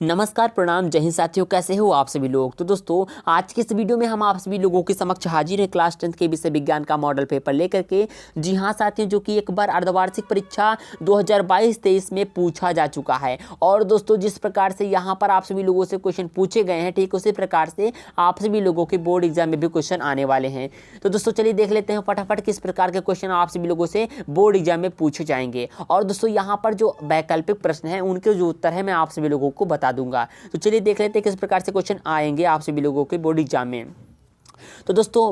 नमस्कार, प्रणाम, जय हिंद साथियों। कैसे हो आप सभी लोग। तो दोस्तों, आज के इस वीडियो में हम आप सभी लोगों के समक्ष हाजिर है क्लास 10th के विषय विज्ञान का मॉडल पेपर लेकर के। जी हाँ साथियों, जो कि एक बार अर्धवार्षिक परीक्षा 2022-23 में पूछा जा चुका है। और दोस्तों, जिस प्रकार से यहाँ पर आप सभी लोगों से क्वेश्चन पूछे गए हैं, ठीक उसी प्रकार से आप सभी लोगों के बोर्ड एग्जाम में भी क्वेश्चन आने वाले हैं। तो दोस्तों चलिए देख लेते हैं फटाफट किस प्रकार के क्वेश्चन आप सभी लोगों से बोर्ड एग्जाम में पूछे जाएंगे। और दोस्तों, यहाँ पर जो वैकल्पिक प्रश्न है उनके जो उत्तर है मैं आप सभी लोगों को बता दूंगा। तो चलिए देख लेते हैं किस प्रकार से क्वेश्चन आएंगे आप सभी लोगों के बोर्ड एग्जाम में। तो दोस्तों,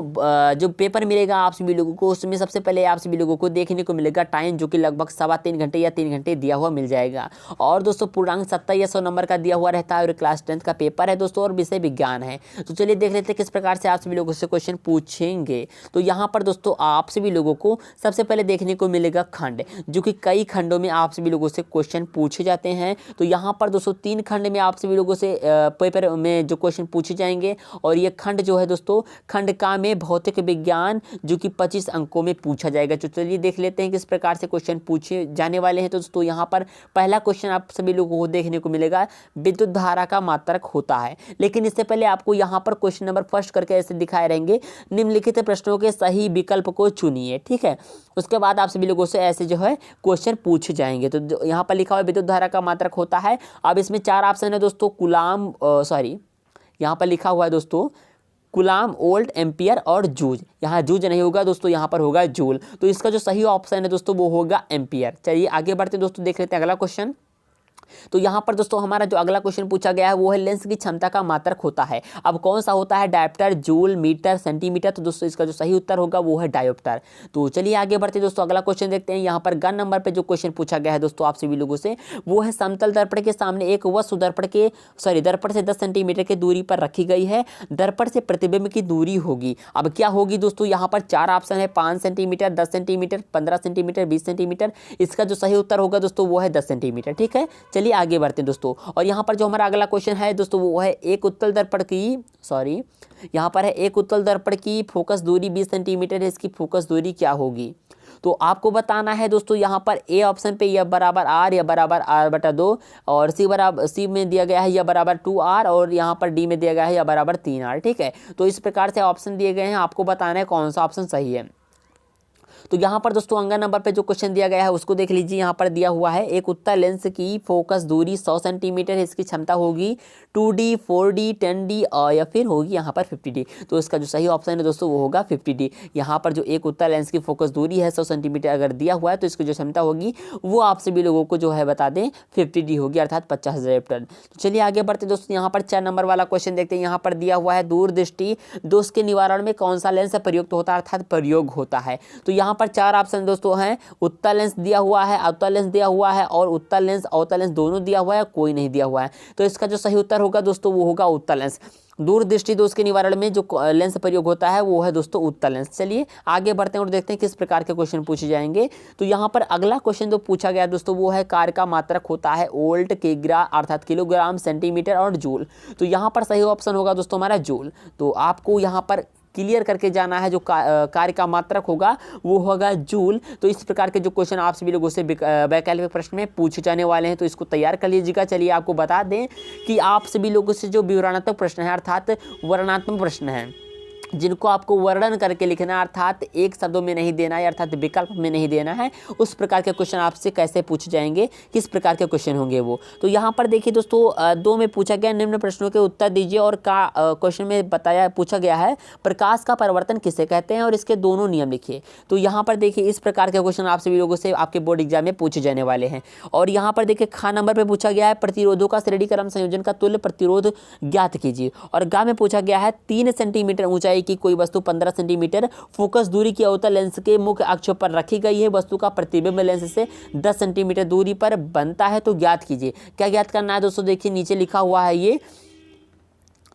जो पेपर मिलेगा आप सभी लोगों को, उसमें सबसे पहले आप सभी लोगों को देखने को मिलेगा टाइम, जो कि लगभग 3.25 घंटे या 3 घंटे दिया हुआ मिल जाएगा। और दोस्तों, पूर्णांक 70 या 100 नंबर का दिया हुआ रहता है और क्लास 10th का पेपर है दोस्तों, और विषय विज्ञान है। तो चलिए देख लेते हैं किस प्रकार से आप सभी लोगों से क्वेश्चन पूछेंगे। तो यहाँ पर दोस्तों आप सभी लोगों को सबसे पहले देखने को मिलेगा खंड, जो कि कई खंडों में आप सभी लोगों से क्वेश्चन पूछे जाते हैं। तो यहाँ पर दोस्तों 3 खंड में आप सभी लोगों से पेपर में जो क्वेश्चन पूछे जाएंगे। और ये खंड जो है दोस्तों, खंड का में भौतिक विज्ञान, जो कि 25 अंकों में पूछा जाएगा। तो चलिए देख लेते हैं किस प्रकार से क्वेश्चन पूछे जाने वाले हैं। तो दोस्तों यहाँ पर पहला क्वेश्चन आप सभी लोगों को देखने को मिलेगा, विद्युत धारा का मात्रक होता है। लेकिन इससे पहले आपको यहाँ पर क्वेश्चन नंबर फर्स्ट करके ऐसे दिखाए रहेंगे, निम्नलिखित प्रश्नों के सही विकल्प को चुनिए। ठीक है, उसके बाद आप सभी लोगों से ऐसे जो है क्वेश्चन पूछे जाएंगे। तो यहाँ पर लिखा हुआ विद्युत धारा का मात्रक होता है। अब इसमें 4 ऑप्शन है दोस्तों, कूलाम, यहाँ पर लिखा हुआ है दोस्तों कूलाम, वोल्ट, एम्पियर और जूल। यहाँ जूल नहीं होगा दोस्तों, यहाँ पर होगा जूल। तो इसका जो सही ऑप्शन है दोस्तों वो होगा एम्पियर। चलिए आगे बढ़ते दोस्तों, देख लेते हैं अगला क्वेश्चन। तो यहाँ पर दोस्तों हमारा जो अगला क्वेश्चन पूछा गया है वो है लेंस की क्षमता का मात्रक होता है। अब कौन सा होता है, डायोप्टर, जूल, मीटर, सेंटीमीटर। तो दोस्तों इसका जो सही उत्तर होगा वो है डायोप्टर। तो चलिए आगे बढ़ते दोस्तों, अगला क्वेश्चन देखते हैं। यहाँ पर ग नंबर पे जो क्वेश्चन पूछा गया है दोस्तों आप सभी लोगों से, वो है समतल दर्पण के सामने एक वस्तु दर्पण से 10 सेंटीमीटर की दूरी पर रखी गई है। दर्पण से प्रतिबिंब की दूरी होगी। अब क्या होगी दोस्तों, यहाँ पर 4 ऑप्शन है, 5 सेंटीमीटर, 10 सेंटीमीटर, 15 सेंटीमीटर, 20 सेंटीमीटर। इसका जो सही उत्तर होगा दोस्तों वो है 10 सेंटीमीटर। ठीक है, चलिए आगे बढ़ते हैं दोस्तों। और यहाँ पर जो हमारा अगला क्वेश्चन है दोस्तों वो है एक उत्तल दर्पण की फोकस दूरी 20 सेंटीमीटर है। इसकी फोकस दूरी क्या होगी? तो आपको बताना है दोस्तों, यहाँ पर ए ऑप्शन पे यह बराबर आर या बराबर r/2, और सी में दिया गया है या बराबर 2r, और यहाँ पर डी में दिया गया है या बराबर 3r। ठीक है, तो इस प्रकार से ऑप्शन दिए गए हैं, आपको बताना है कौन सा ऑप्शन सही है। तो यहाँ पर दोस्तों अंगा नंबर पे जो क्वेश्चन दिया गया है उसको देख लीजिए। यहाँ पर दिया हुआ है एक उत्तल लेंस की फोकस दूरी 100 सेंटीमीटर है। इसकी क्षमता होगी 2D, 4D, 10D और या फिर होगी यहाँ पर 50D। तो इसका जो सही ऑप्शन है दोस्तों वो होगा 50D। यहाँ पर जो एक उत्तल लेंस की फोकस दूरी है 100 सेंटीमीटर अगर दिया हुआ है, तो इसकी जो क्षमता होगी वो आप सभी लोगों को जो है बता दें 50D होगी, अर्थात 50 डायोप्टर। तो चलिए आगे बढ़ते दोस्तों, यहाँ पर 4 नंबर वाला क्वेश्चन देखते हैं। यहाँ पर दिया हुआ है दूरदृष्टि दोष के निवारण में कौन सा लेंस प्रयुक्त होता है, अर्थात प्रयोग होता है। तो यहाँ पर 4 ऑप्शन दोस्तों हैं, उत्तल लेंस दिया हुआ है, अवतल लेंस दिया हुआ है, और उत्तल लेंस अवतल लेंस दोनों दिया हुआ है, कोई नहीं दिया हुआ है। तो इसका जो सही उत्तर होगा दोस्तों वो होगा उत्तल लेंस। दूरदृष्टि दोष के निवारण में जो लेंस प्रयोग होता है वो है दोस्तों उत्तल लेंस। चलिए आगे बढ़ते हैं और देखते हैं किस प्रकार के क्वेश्चन पूछे जाएंगे। तो यहाँ पर अगला क्वेश्चन जो पूछा गया दोस्तों वो है कार्य का मात्रक होता है वोल्ट, किग्रा अर्थात किलोग्राम, सेंटीमीटर और जूल। तो यहाँ पर सही ऑप्शन होगा दोस्तों हमारा जूल। तो आपको यहाँ पर क्लियर करके जाना है, जो कार्य का मात्रक होगा वो होगा जूल। तो इस प्रकार के जो क्वेश्चन आप सभी लोगों से वैकल्पिक प्रश्न में पूछे जाने वाले हैं, तो इसको तैयार कर लीजिएगा। चलिए आपको बता दें कि आप सभी लोगों से जो विवरणात्मक प्रश्न है अर्थात वर्णनात्मक प्रश्न है, जिनको आपको वर्णन करके लिखना है, अर्थात एक शब्दों में नहीं देना है, अर्थात विकल्प में नहीं देना है, उस प्रकार के क्वेश्चन आपसे कैसे पूछे जाएंगे, किस प्रकार के क्वेश्चन होंगे वो। तो यहाँ पर देखिए दोस्तों, 2 में पूछा गया निम्न प्रश्नों के उत्तर दीजिए। और क्वेश्चन में पूछा गया है प्रकाश का परिवर्तन किसे कहते हैं, और इसके दोनों नियम लिखिए। तो यहाँ पर देखिए इस प्रकार के क्वेश्चन आप सभी लोगों से आपके बोर्ड एग्जाम में पूछे जाने वाले हैं। और यहाँ पर देखिए ख नंबर पर पूछा गया है प्रतिरोधों का श्रेणी क्रम संयोजन का तुल्य प्रतिरोध ज्ञात कीजिए। और ग में पूछा गया है 3 सेंटीमीटर ऊंचाई की कोई वस्तु 15 सेंटीमीटर फोकस दूरी की अवतल लेंस के मुख्य अक्ष पर रखी गई है। वस्तु का प्रतिबिंब लेंस से 10 सेंटीमीटर दूरी पर बनता है, तो ज्ञात कीजिए। क्या ज्ञात करना है दोस्तों, देखिए नीचे लिखा हुआ है ये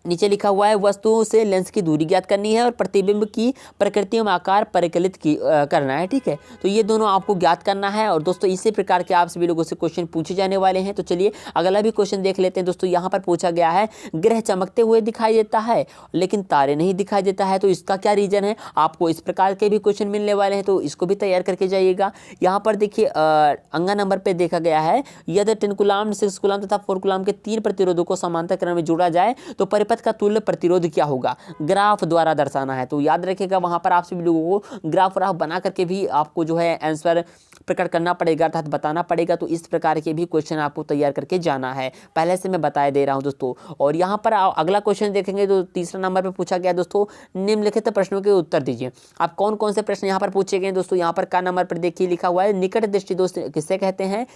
नीचे लिखा हुआ है वस्तुओं से लेंस की दूरी ज्ञात करनी है और प्रतिबिंब की प्रकृति में आकार परिकलित करना है। ठीक है, तो ये दोनों आपको ज्ञात करना है। और दोस्तों इसी प्रकार के आप सभी लोगों से क्वेश्चन पूछे जाने वाले हैं। तो चलिए अगला भी क्वेश्चन देख लेते हैं। दोस्तों यहाँ पर पूछा गया है ग्रह चमकते हुए दिखाई देता है लेकिन तारे नहीं दिखाई देता है, तो इसका क्या रीजन है। आपको इस प्रकार के भी क्वेश्चन मिलने वाले हैं, तो इसको भी तैयार करके जाइएगा। यहाँ पर देखिए अंगा नंबर पे देखा गया है यदि 10 कूलाम 6 कूलाम तथा 4 कूलाम के 3 प्रतिरोधों को समांतर क्रम में जोड़ा जाए तो परिपथ का तुल्य प्रतिरोध क्या होगा, ग्राफ द्वारा दर्शाना है। तो याद रखिएगा वहां पर आप सभी लोगों को ग्राफ बना करके भी आपको जो है आंसर प्रकट करना पड़ेगा अर्थात बताना पड़ेगा। तो इस प्रकार के भी क्वेश्चन आपको तैयार करके जाना है, पहले से मैं बता दे रहा हूं दोस्तों। और यहाँ पर अगला क्वेश्चन देखेंगे तो तीसरा नंबर पर पूछा गया दोस्तों निम्नलिखित प्रश्नों के उत्तर दीजिए। आप कौन कौन से प्रश्न यहाँ पर पूछे गए दोस्तों। यहाँ पर का नंबर पर देखिए लिखा हुआ है निकट दृष्टि दोष किससे कहते हैं,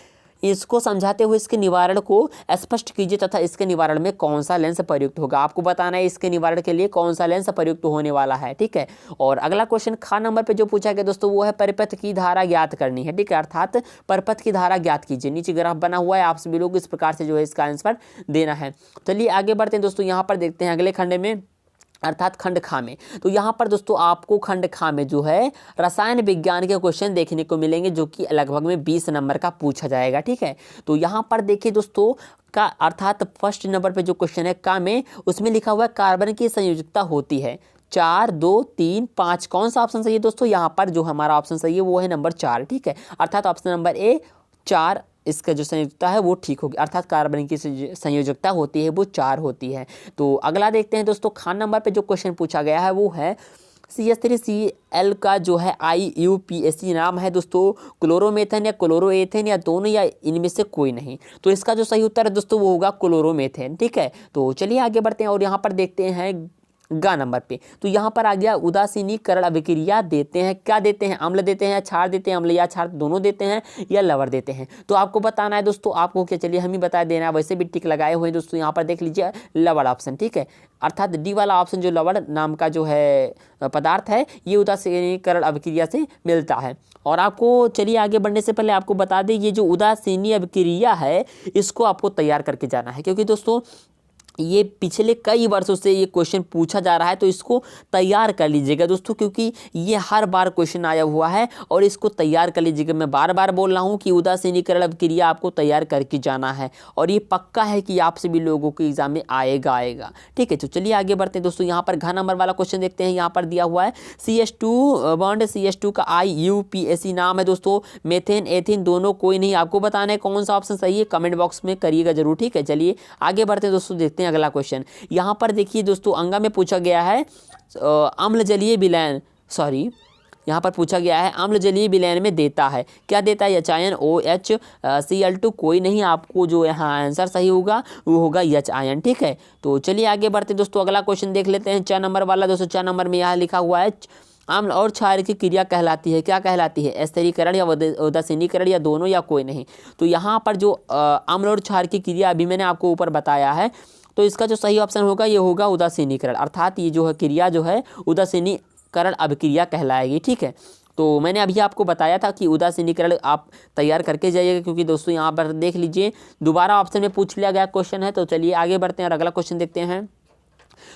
इसको समझाते हुए इसके निवारण को स्पष्ट कीजिए तथा इसके निवारण में कौन सा लेंस प्रयुक्त होगा। आपको बताना है इसके निवारण के लिए कौन सा लेंस प्रयुक्त होने वाला है। ठीक है, और अगला क्वेश्चन खा नंबर पे जो पूछा गया दोस्तों वो है परिपथ की धारा ज्ञात करनी है। ठीक है, अर्थात परिपथ की धारा ज्ञात कीजिए। नीचे ग्राफ बना हुआ है, आप सभी लोग इस प्रकार से जो है इसका आंसर देना है। चलिए आगे बढ़ते हैं दोस्तों। यहाँ पर देखते हैं अगले खंड में अर्थात खंड खा में। तो यहाँ पर दोस्तों आपको खंड खा में जो है रसायन विज्ञान के क्वेश्चन देखने को मिलेंगे जो कि लगभग में 20 नंबर का पूछा जाएगा। ठीक है, तो यहाँ पर देखिए दोस्तों का अर्थात फर्स्ट नंबर पे जो क्वेश्चन है का में, उसमें लिखा हुआ है कार्बन की संयोजकता होती है 4 2 3 5। कौन सा ऑप्शन सही है दोस्तों। यहाँ पर जो हमारा ऑप्शन सही है वो है नंबर 4। ठीक है, अर्थात ऑप्शन नंबर ए 4 इसका जो संयोजकता है वो ठीक होगी, अर्थात कार्बन की संयोजकता होती है वो 4 होती है। तो अगला देखते हैं दोस्तों खान नंबर पे जो क्वेश्चन पूछा गया है वो है CH3Cl का जो है IUPAC नाम है दोस्तों क्लोरोमेथेन या क्लोरोएथेन या दोनों या इनमें से कोई नहीं। तो इसका जो सही उत्तर है दोस्तों वो होगा क्लोरोमेथेन। ठीक है, तो चलिए आगे बढ़ते हैं और यहाँ पर देखते हैं गा नंबर पे। तो यहाँ पर आ गया उदासीनीकरण अभिक्रिया देते हैं, क्या देते हैं, अम्ल देते हैं, क्षार देते हैं, अम्ल या क्षार दोनों देते हैं या लवण देते हैं। तो आपको बताना है दोस्तों, आपको क्या चलिए हम ही बता देना है, वैसे भी टिक लगाए हुए हैं दोस्तों। यहाँ पर देख लीजिए लवण ऑप्शन। ठीक है, अर्थात डी वाला ऑप्शन जो लवण नाम का जो है पदार्थ है ये उदासीनीकरण अभिक्रिया से मिलता है। और आपको चलिए आगे बढ़ने से पहले आपको बता दें ये जो उदासीनी अभिक्रिया है इसको आपको तैयार करके जाना है, क्योंकि दोस्तों ये पिछले कई वर्षों से ये क्वेश्चन पूछा जा रहा है। तो इसको तैयार कर लीजिएगा दोस्तों, क्योंकि ये हर बार क्वेश्चन आया हुआ है और इसको तैयार कर लीजिएगा। मैं बार बार बोल रहा हूँ कि उदासीनीकरण अभिक्रिया आपको तैयार करके जाना है और ये पक्का है कि आप सभी लोगों के एग्जाम में आएगा। ठीक है, तो चलिए आगे बढ़ते हैं दोस्तों। यहाँ पर घ नंबर वाला क्वेश्चन देखते हैं। यहाँ पर दिया हुआ है CH2 बॉन्ड CH2 का IUPAC नाम है दोस्तों मेथेन एथिन दोनों कोई नहीं। आपको बताना है कौन सा ऑप्शन सही है, कमेंट बॉक्स में करिएगा जरूर। ठीक है, चलिए आगे बढ़ते हैं दोस्तों, देखते हैं अगला क्वेश्चन। यहाँ पर देखिए दोस्तों अंगा में पूछा गया है अम्ल जलीय विलयन यहाँ पर पूछा गया है अम्ल जलीय विलयन में देता है, क्या देता है, एच आयन OHCl2 कोई नहीं। आपको जो यहाँ आंसर सही होगा वो होगा एच आयन। ठीक है, तो चलिए आगे बढ़ते दोस्तों, अगला क्वेश्चन देख लेते हैं 4 नंबर वाला। दोस्तों 4 नंबर में यहाँ लिखा हुआ है अम्ल और क्षार की क्रिया कहलाती है, क्या कहलाती है, स्थिरीकरण या उदासीनीकरण या दोनों या कोई नहीं। तो यहाँ पर जो अम्ल और क्षार की क्रिया अभी मैंने आपको ऊपर बताया है, तो इसका जो सही ऑप्शन होगा ये होगा उदासीनीकरण, अर्थात ये जो है क्रिया जो है उदासीनीकरण अभिक्रिया कहलाएगी। ठीक है, तो मैंने अभी आपको बताया था कि उदासीनीकरण आप तैयार करके जाइएगा, क्योंकि दोस्तों यहाँ पर देख लीजिए दोबारा ऑप्शन में पूछ लिया गया क्वेश्चन है। तो चलिए आगे बढ़ते हैं और अगला क्वेश्चन देखते हैं।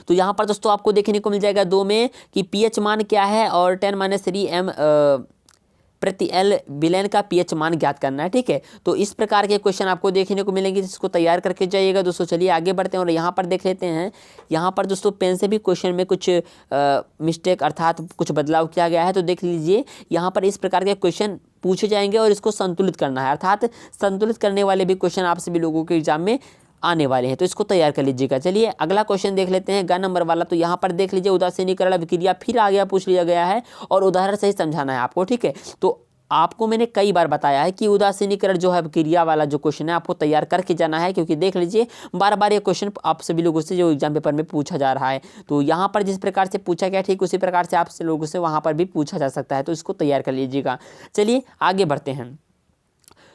तो यहाँ पर दोस्तों आपको देखने को मिल जाएगा 2 में कि pH मान क्या है और 10-3 m प्रति L विलयन का pH मान ज्ञात करना है। ठीक है, तो इस प्रकार के क्वेश्चन आपको देखने को मिलेंगे जिसको तैयार करके जाइएगा दोस्तों। चलिए आगे बढ़ते हैं और यहाँ पर देख लेते हैं। यहाँ पर दोस्तों पेन से भी क्वेश्चन में कुछ मिस्टेक अर्थात कुछ बदलाव किया गया है। तो देख लीजिए यहाँ पर इस प्रकार के क्वेश्चन पूछे जाएंगे और इसको संतुलित करना है, अर्थात संतुलित करने वाले भी क्वेश्चन आप सभी लोगों के एग्जाम में आने वाले हैं, तो इसको तैयार कर लीजिएगा। चलिए अगला क्वेश्चन देख लेते हैं ग नंबर वाला। तो यहाँ पर देख लीजिए उदासीनीकरण अभिक्रिया फिर आ गया, पूछ लिया गया है और उदाहरण से ही समझाना है आपको। ठीक है, तो आपको मैंने कई बार बताया है कि उदासीनीकरण जो है अभिक्रिया वाला जो क्वेश्चन है आपको तैयार करके जाना है, क्योंकि देख लीजिए बार बार ये क्वेश्चन आप सभी लोगों से जो एग्जाम पेपर में पूछा जा रहा है। तो यहाँ पर जिस प्रकार से पूछा गया ठीक उसी प्रकार से आप लोगों से वहाँ पर भी पूछा जा सकता है, तो इसको तैयार कर लीजिएगा। चलिए आगे बढ़ते हैं।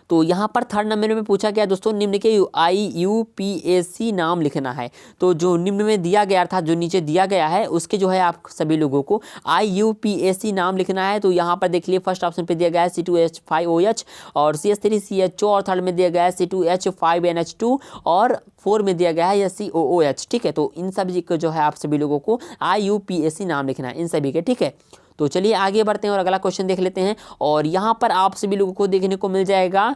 तो यहाँ पर थर्ड नंबर में पूछा गया दोस्तों निम्न के IUPAC नाम लिखना है। तो जो निम्न में दिया गया था, जो नीचे दिया गया है, उसके जो है आप सभी लोगों को IUPAC नाम लिखना है। तो यहाँ पर देख लिए फर्स्ट ऑप्शन पे दिया गया है C2H5OH और CH3CHO, और थर्ड में दिया गया है C2H5NH2 और 4 में दिया गया है COOH। ठीक है, तो इन सभी को जो है आप सभी लोगों को IUPAC नाम लिखना है इन सभी के। ठीक है, तो चलिए आगे बढ़ते हैं और अगला क्वेश्चन देख लेते हैं। और यहाँ पर आप सभी लोगों को देखने को मिल जाएगा,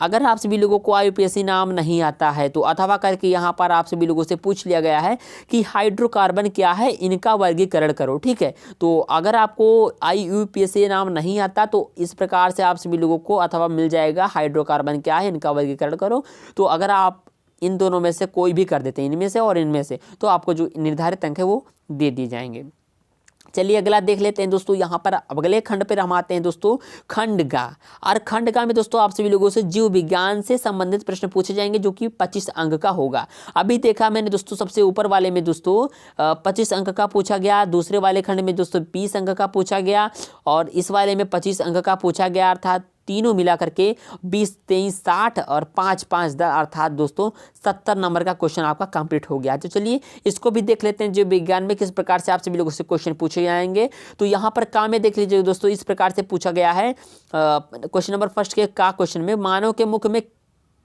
अगर आप सभी लोगों को IUPAC नाम नहीं आता है तो अथवा करके यहाँ पर आप सभी लोगों से पूछ लिया गया है कि हाइड्रोकार्बन क्या है, इनका वर्गीकरण करो। ठीक है, तो अगर आपको IUPAC नाम नहीं आता तो इस प्रकार से आप सभी लोगों को अथवा मिल जाएगा हाइड्रोकार्बन क्या है, इनका वर्गीकरण करो। तो अगर आप इन दोनों में से कोई भी कर देते हैं, इनमें से और इनमें से, तो आपको जो निर्धारित अंक है वो दे दिए जाएंगे। चलिए अगला देख लेते हैं दोस्तों। यहाँ पर अगले खंड पर हम आते हैं दोस्तों, खंड गा। और खंड गा में दोस्तों आप सभी लोगों से जीव विज्ञान से संबंधित प्रश्न पूछे जाएंगे जो कि 25 अंक का होगा। अभी देखा मैंने दोस्तों सबसे ऊपर वाले में दोस्तों 25 अंक का पूछा गया, दूसरे वाले खंड में दोस्तों 20 अंक का पूछा गया, और इस वाले में 25 अंक का पूछा गया, अर्थात तीनों मिला करके 20, 23, 60 और 5, 5, 10 अर्थात दोस्तों 70 नंबर का क्वेश्चन आपका कंप्लीट हो गया। तो चलिए इसको भी देख लेते हैं, जीव विज्ञान में किस प्रकार से आप सभी लोगों से क्वेश्चन पूछे जाएंगे। तो यहाँ पर का में देख लीजिए दोस्तों, इस प्रकार से पूछा गया है क्वेश्चन नंबर फर्स्ट के का क्वेश्चन में, मानव के मुख में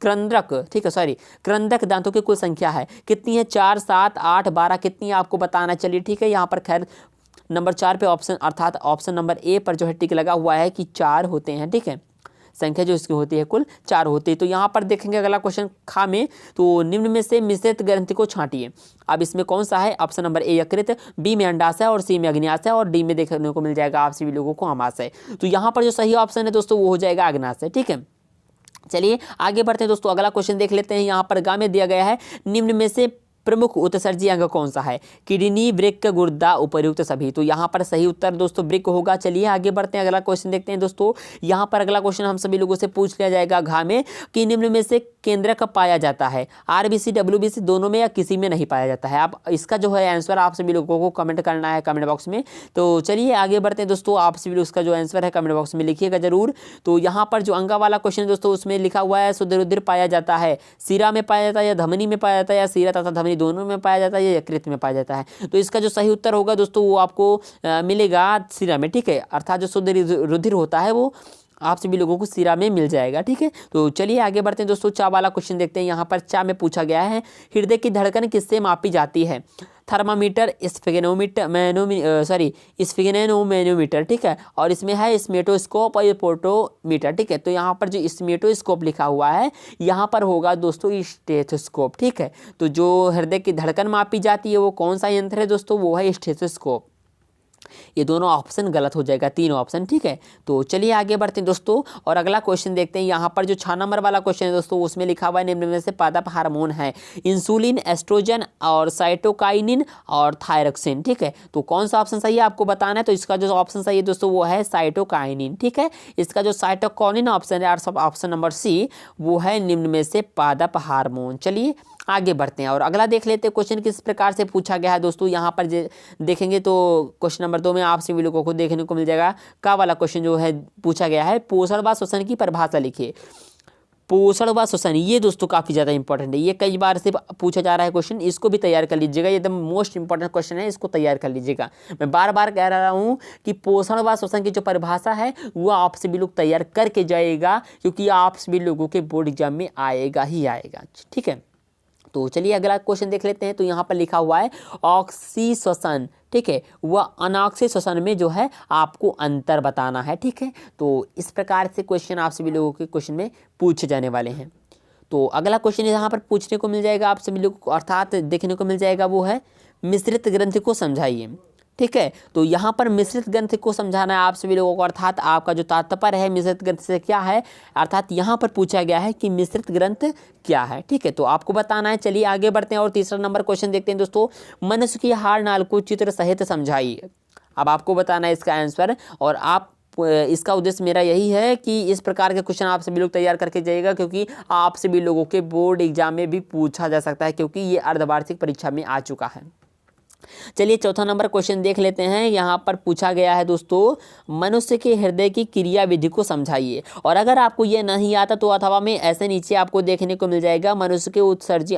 क्रंदक, ठीक है सॉरी, क्रंदक दांतों की कुल संख्या है कितनी है? 4, 7, 8, 12 कितनी है आपको बताना। चलिए ठीक है, यहाँ पर खैर नंबर 4 पे ऑप्शन अर्थात ऑप्शन नंबर ए पर जो है टिक लगा हुआ है कि 4 होते हैं। ठीक है, संख्या जो इसकी होती है कुल 4 होती है। तो यहाँ पर देखेंगे अगला क्वेश्चन खा में, तो निम्न में से मिश्रित ग्रंथि को छांटिए। अब इसमें कौन सा है? ऑप्शन नंबर ए यकृत, बी में अंडाशय और सी में अग्न्याशय और डी में देखने को मिल जाएगा आप सभी लोगों को अमाशय। तो यहाँ पर जो सही ऑप्शन है दोस्तों वो हो जाएगा अग्न्याशय। ठीक है, चलिए आगे बढ़ते हैं दोस्तों, अगला क्वेश्चन देख लेते हैं। यहाँ पर गा में दिया गया है निम्न में से प्रमुख उत्सर्जी अंग कौन सा है? किडनी, वृक्क, गुर्दा, उपर्युक्त सभी। तो यहाँ पर सही उत्तर दोस्तों वृक्क होगा। चलिए आगे बढ़ते हैं, अगला क्वेश्चन देखते हैं दोस्तों। यहाँ पर अगला क्वेश्चन हम सभी लोगों से पूछ लिया जाएगा घा में कि निम्न में से केंद्रक पाया जाता है? RBC, WBC दोनों में या किसी में नहीं पाया जाता है? आप इसका जो है आंसर आप सभी लोगों को कमेंट करना है कमेंट बॉक्स में। तो चलिए आगे बढ़ते हैं दोस्तों, आप सभी लोग उसका जो आंसर है कमेंट बॉक्स में लिखिएगा जरूर। तो यहाँ पर जो अंगा वाला क्वेश्चन दोस्तों उसमें लिखा हुआ है शुद्ध रुधिर पाया जाता है सिरा में पाया जाता है या धमनी में पाया जाता है या सिरा तथा धमनी दोनों में पाया जाता है या यकृत में पाया जाता है? तो इसका जो सही उत्तर होगा दोस्तों वो आपको मिलेगा सिरा में। ठीक है, अर्थात जो शुद्ध रुधिर होता है वो आप सभी लोगों को सिरा में मिल जाएगा। ठीक है, तो चलिए आगे बढ़ते हैं दोस्तों, चा वाला क्वेश्चन देखते हैं। यहाँ पर चा में पूछा गया है हृदय की धड़कन किससे मापी जाती है? थर्मामीटर, स्फिगनेनोमीटर, ठीक है, और इसमें है स्मेटोस्कोप और पोटोमीटर। ठीक है, तो यहाँ पर जो स्मेटोस्कोप लिखा हुआ है यहाँ पर होगा दोस्तों स्टेथोस्कोप। ठीक है, तो जो हृदय की धड़कन मापी जाती है वो कौन सा यंत्र है दोस्तों? वो है स्टेथोस्कोप। ये दोनों ऑप्शन गलत हो जाएगा, तीनों ऑप्शन। ठीक है, तो चलिए आगे बढ़ते हैं दोस्तों और अगला क्वेश्चन देखते हैं। यहाँ पर जो 6 नंबर वाला क्वेश्चन है दोस्तों उसमें लिखा हुआ है निम्न में से पादप हार्मोन है इंसुलिन, एस्ट्रोजन और साइटोकाइनिन और थायरोक्सिन। ठीक है, तो कौन सा ऑप्शन सही है आपको बताना है। तो इसका जो ऑप्शन सही है दोस्तों वो है साइटोकाइनिन। ठीक है, इसका जो साइटोकाइनिन ऑप्शन है ऑप्शन नंबर सी वो है निम्न में से पादप हार्मोन। चलिए आगे बढ़ते हैं और अगला देख लेते हैं क्वेश्चन किस प्रकार से पूछा गया है दोस्तों। यहाँ पर देखेंगे तो क्वेश्चन नंबर 2 में आप सभी लोगों को देखने को मिल जाएगा का वाला क्वेश्चन जो है पूछा गया है पोषण व श्वसन की परिभाषा लिखिए। पोषण व श्वसन ये दोस्तों काफ़ी ज़्यादा इंपॉर्टेंट है, ये कई बार से पूछा जा रहा है क्वेश्चन, इसको भी तैयार कर लीजिएगा, ये एकदम मोस्ट इंपॉर्टेंट क्वेश्चन है, इसको तैयार कर लीजिएगा। मैं बार बार कह रहा हूँ कि पोषण व श्वसन की जो परिभाषा है वो आप सभी लोग तैयार करके जाइएगा, क्योंकि आप सभी लोगों के बोर्ड एग्जाम में आएगा ही आएगा। ठीक है, तो चलिए अगला क्वेश्चन देख लेते हैं। तो यहाँ पर लिखा हुआ है ऑक्सी श्वसन, ठीक है, वह अनॉक्सी श्वसन में जो है आपको अंतर बताना है। ठीक है, तो इस प्रकार से क्वेश्चन आप सभी लोगों के क्वेश्चन में पूछे जाने वाले हैं। तो अगला क्वेश्चन यहाँ पर पूछने को मिल जाएगा आप सभी लोगों को, अर्थात देखने को मिल जाएगा वो है मिश्रित ग्रंथि को समझाइए। ठीक है, तो यहाँ पर मिश्रित ग्रंथि को समझाना है आप सभी लोगों को, अर्थात आपका जो तात्पर्य है मिश्रित ग्रंथ से क्या है, अर्थात यहाँ पर पूछा गया है कि मिश्रित ग्रंथ क्या है। ठीक है, तो आपको बताना है। चलिए आगे बढ़ते हैं और तीसरा नंबर क्वेश्चन देखते हैं दोस्तों, मनुष्य की हाड़ नाल को चित्र सहित समझाइए। अब आपको बताना है इसका आंसर, और आप इसका उद्देश्य मेरा यही है कि इस प्रकार के क्वेश्चन आप सभी लोग तैयार करके जाइएगा, क्योंकि आप सभी लोगों के बोर्ड एग्जाम में भी पूछा जा सकता है, क्योंकि ये अर्धवार्षिक परीक्षा में आ चुका है। चलिए चौथा नंबर क्वेश्चन देख लेते हैं। यहाँ पर पूछा गया है दोस्तों, मनुष्य के हृदय की क्रिया विधि को समझाइए। और अगर आपको ये नहीं आता तो अथवा में ऐसे नीचे आपको देखने को मिल जाएगा, मनुष्य के उत्सर्जी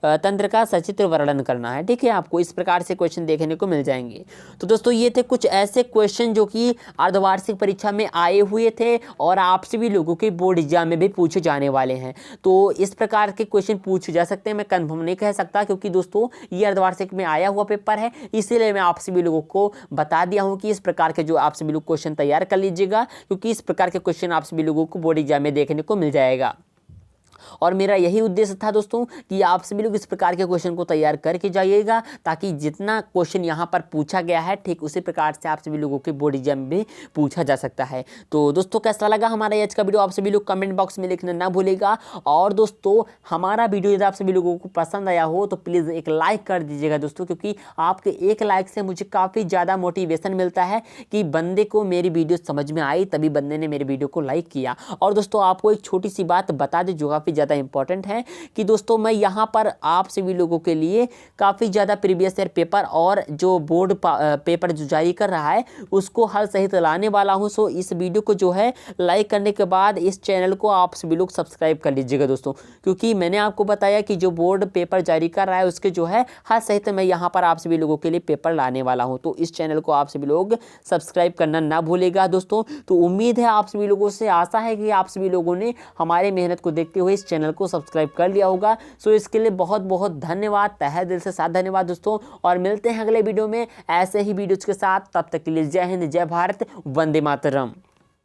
तंत्र का सचित्र वर्णन करना है। ठीक है, आपको इस प्रकार से क्वेश्चन देखने को मिल जाएंगे। तो दोस्तों ये थे कुछ ऐसे क्वेश्चन जो कि अर्धवार्षिक परीक्षा में आए हुए थे और आपसे भी लोगों के बोर्ड एग्जाम में भी पूछे जाने वाले हैं। तो इस प्रकार के क्वेश्चन पूछे जा सकते हैं, मैं कन्फर्म नहीं कह सकता क्योंकि दोस्तों ये अर्धवार्षिक में आया हुआ पेपर है, इसीलिए मैं आप सभी लोगों को बता दिया हूं कि इस प्रकार के जो आप सभी लोग क्वेश्चन तैयार कर लीजिएगा, क्योंकि इस प्रकार के क्वेश्चन आप सभी लोगों को बोर्ड एग्जाम में देखने को मिल जाएगा। और मेरा यही उद्देश्य था दोस्तों कि आप सभी लोग इस प्रकार के क्वेश्चन को तैयार करके जाइएगा, ताकि जितना क्वेश्चन यहाँ पर पूछा गया है ठीक उसी प्रकार से आप सभी लोगों के बोर्ड एग्जाम में पूछा जा सकता है। तो दोस्तों कैसा लगा हमारा आज का वीडियो, आप सभी लोग कमेंट बॉक्स में लिखना ना भूलेगा। और दोस्तों हमारा वीडियो यदि आप सभी लोगों को पसंद आया हो तो प्लीज़ एक लाइक कर दीजिएगा दोस्तों, क्योंकि आपके एक लाइक से मुझे काफ़ी ज़्यादा मोटिवेशन मिलता है कि बंदे को मेरी वीडियो समझ में आई, तभी बंदे ने मेरी वीडियो को लाइक किया। और दोस्तों आपको एक छोटी सी बात बता दें जो काफ़ी ज़्यादा इंपॉर्टेंट है कि दोस्तों मैं यहाँ पर आप सभी लोगों के लिए काफ़ी ज़्यादा प्रीवियस ईयर पेपर और जो बोर्ड पेपर जो जारी कर रहा है उसको हल सहित लाने वाला हूँ। सो इस वीडियो को जो है लाइक करने के बाद इस चैनल को आप सभी लोग सब्सक्राइब कर लीजिएगा दोस्तों, क्योंकि मैंने आपको बताया कि जो बोर्ड पेपर जारी कर रहा है उसके जो है हल सहित मैं यहाँ पर आप सभी लोगों के लिए पेपर लाने वाला हूँ। तो इस चैनल को आप सभी लोग सब्सक्राइब करना ना भूलेगा दोस्तों। तो उम्मीद है आप सभी लोगों से, आशा है कि आप सभी लोगों ने हमारे मेहनत को देखते हुए इस चैनल को सब्सक्राइब कर लिया होगा। सो इसके लिए बहुत बहुत धन्यवाद, तहे दिल से साथ धन्यवाद दोस्तों। और मिलते हैं अगले वीडियो में ऐसे ही वीडियोज के साथ, तब तक के लिए जय हिंद, जय भारत, वंदे मातरम।